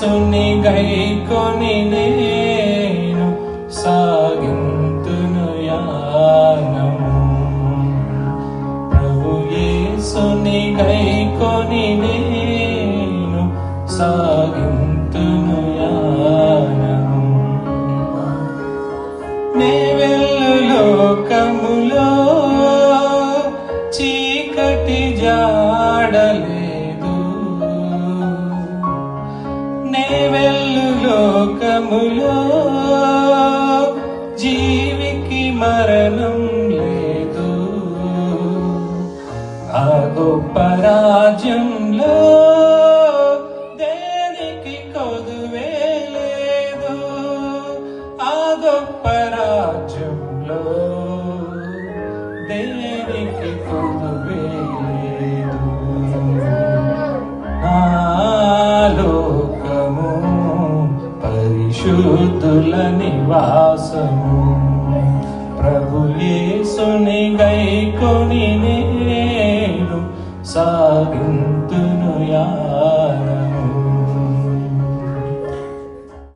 యేసుని గైకొని నేను సాగింతును యానము. ప్రభు యేసుని గైకొని నేను సాగింతును యానము. నే వెళ్ళు లోకములో చీకటి జాడలేదు, నే వెళ్ళు లోకములో జీవికి మరణం లేదు. ఆ గొప్ప రాజ్యంలో దేనికి కొదువే లేదు. ఆ గొప్ప రాజ్యంలో దేనికి కొదువే లేదు. నా లోకము పరిశుద్ధుల నివాసము. ప్రభు యేసుని గైకొని నేను సాగింతును యానము.